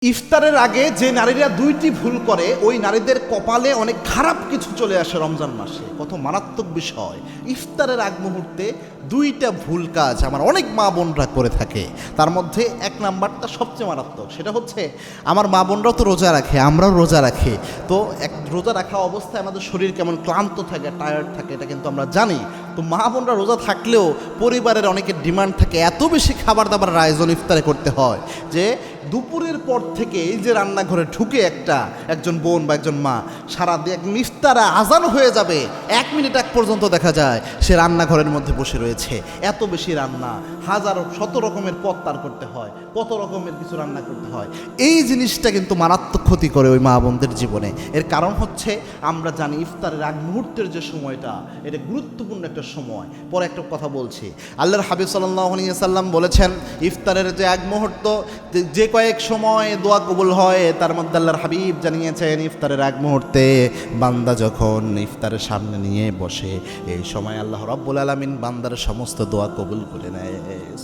ইফতারের আগে যে নারীরা দুইটি ভুল করে ওই নারীদের কপালে অনেক খারাপ কিছু চলে আসে রমজান মাসে। কত মারাত্মক বিষয়! ইফতারের আগ মুহূর্তে দুইটা ভুল কাজ আমার অনেক মা বোনরা করে থাকে। তার মধ্যে এক নাম্বারটা সবচেয়ে মারাত্মক, সেটা হচ্ছে আমার মা বোনরাও তো রোজা রাখে, আমরাও রোজা রাখি। তো রোজা রাখা অবস্থায় আমাদের শরীর কেমন ক্লান্ত থাকে, টায়ার্ড থাকে, এটা কিন্তু আমরা জানি। তো মা বোনরা রোজা থাকলেও পরিবারের অনেকের ডিমান্ড থাকে, এত বেশি খাবার দাবার আয়োজন ইফতারে করতে হয় যে দুপুরের পর থেকে এই যে রান্নাঘরে ঢুকে একজন বোন বা একজন মা সারা ইফতারে আজান হয়ে যাবে 1 মিনিট আগ পর্যন্ত দেখা যায় সে রান্নাঘরের মধ্যে বসে রয়েছে। এত বেশি রান্না, হাজারো শত রকমের পদ তার করতে হয়, কত রকমের কিছু রান্না করতে হয়। এই জিনিসটা কিন্তু মারাত্মক ক্ষতি করে ওই মা বোনদের জীবনে। এর কারণ হচ্ছে আমরা জানি ইফতারের আগ মুহূর্তের যে সময়টা, এটা গুরুত্বপূর্ণ একটা সময়। পরে একটা কথা বলছি, আল্লাহর হাবিব সাল্লাল্লাহু আলাইহি ওয়াসাল্লাম বলেছেন ইফতারের যে আগ মুহূর্ত, যে কয়েক সময় দোয়া কবুল হয় তার মধ্যে আল্লাহর হাবিব জানিয়েছেন ইফতারের আগ মুহূর্তে বান্দা যখন ইফতারের সামনে নিয়ে বসে, এই সময় আল্লাহ রাব্বুল আলামিন বান্দার সমস্ত দোয়া কবুল করে নেয়।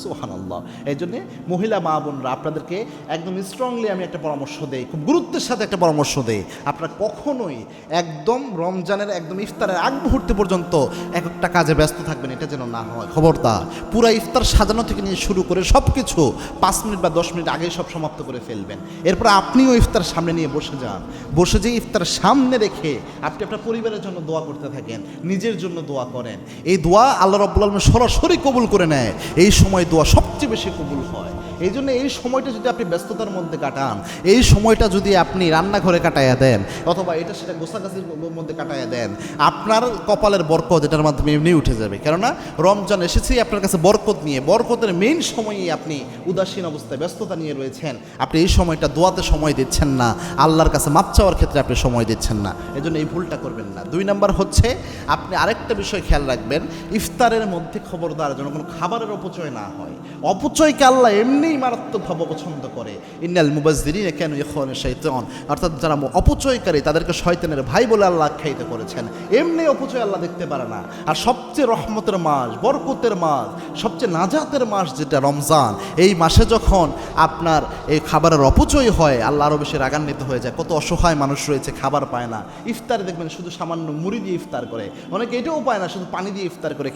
সুবহানাল্লাহ। এই জন্যে মহিলা মা বোনরা আপনাদেরকে একদম স্ট্রংলি আমি একটা পরামর্শ দেই, খুব গুরুত্বের সাথে একটা পরামর্শ দেই, আপনারা কখনোই একদম রমজানের একদম ইফতারের আগ মুহূর্তে পর্যন্ত একটা কাজে ব্যস্ত থাকবেন, এটা যেন না হয়। খবরদার, পুরা ইফতার সাজানো থেকে নিয়ে শুরু করে সব কিছু 5 মিনিট বা 10 মিনিট আগেই সব সমাপ্ত করে ফেলবেন। এরপর আপনিও ইফতার সামনে নিয়ে বসে যান, বসে যে ইফতার সামনে রেখে আপনি আপনার পরিবারের জন্য দোয়া করতে থাকেন, নিজের জন্য দোয়া করেন। এই দোয়া আল্লাহ রাব্বুল আলামিন সরাসরি কবুল করে নেয়। এই সময় দোয়া সবচেয়ে বেশি কবুল হয়। এই জন্য এই সময়টা যদি আপনি ব্যস্ততার মধ্যে কাটান, এই সময়টা যদি আপনি রান্নাঘরে কাটাইয়া দেন অথবা এটা সেটা গোছাগাছির মধ্যে কাটাইয়া দেন, আপনার কপালের বরকত এটার মাধ্যমে এমনি উঠে যাবে। কেননা রমজান এসেছেই আপনার কাছে বরকত নিয়ে, বরকতের মেইন সময়ই আপনি উদাসীন অবস্থায় ব্যস্ততা নিয়ে রয়েছেন। আপনি এই সময়টা দোয়াতে সময় দিচ্ছেন না, আল্লাহর কাছে মাপ চাওয়ার ক্ষেত্রে আপনি সময় দিচ্ছেন না। এই জন্য এই ভুলটা করবেন না। 2 নাম্বার হচ্ছে আপনি আরেকটা বিষয় খেয়াল রাখবেন, ইফতারের মধ্যে খবরদার যেন কোনো খাবারের অপচয় না হয়। অপচয়কে আল্লাহ এমনিই মারাত্মকভাবে অপছন্দ করে। ইন্নাল মুবাজ্জিরিনা কানু ইখওয়ানা শাইতান, অর্থাৎ যারা অপচয়কারী তাদেরকে শয়তানের ভাই বলে আল্লাহ আখ্যায়িত করেছেন। এমনি অপচয় আল্লাহ দেখতে পারে না। আর সবচেয়ে রহমতের মাস, বরকতের মাস, সবচেয়ে নাজাতের মাস যেটা রমজান, এই মাসে যখন আপনার এই খাবারের অপচয় হয় আল্লাহ আরও বেশি রাগান্বিত হয়ে যায়। কত অসহায় মানুষ রয়েছে, খাবার পায় না। ইফতারে দেখবেন শুধু সামান্য মুড়ি দিয়ে ইফতার করে, অনেকে এটাও পায় না, শুধু পানি দিয়ে ইফতার করে,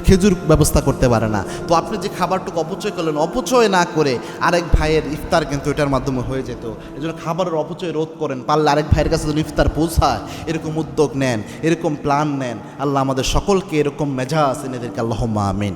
খেজুর ব্যবস্থা করতে পারে না। তো আপনি যে খাবারটুকু অপচয় করলেন, অপচয় না করে আরেক ভাইয়ের ইফতার কিন্তু এটার মাধ্যমে হয়ে যেত। এই জন্য খাবারের অপচয় রোধ করেন, পারলে আরেক ভাইয়ের কাছে যেন ইফতার পৌঁছায় এরকম উদ্যোগ নেন, এরকম প্ল্যান নেন। আল্লাহ আমাদের সকলকে এরকম মেজাজ এনে দেরকে, আল্লাহুম্মা আমিন।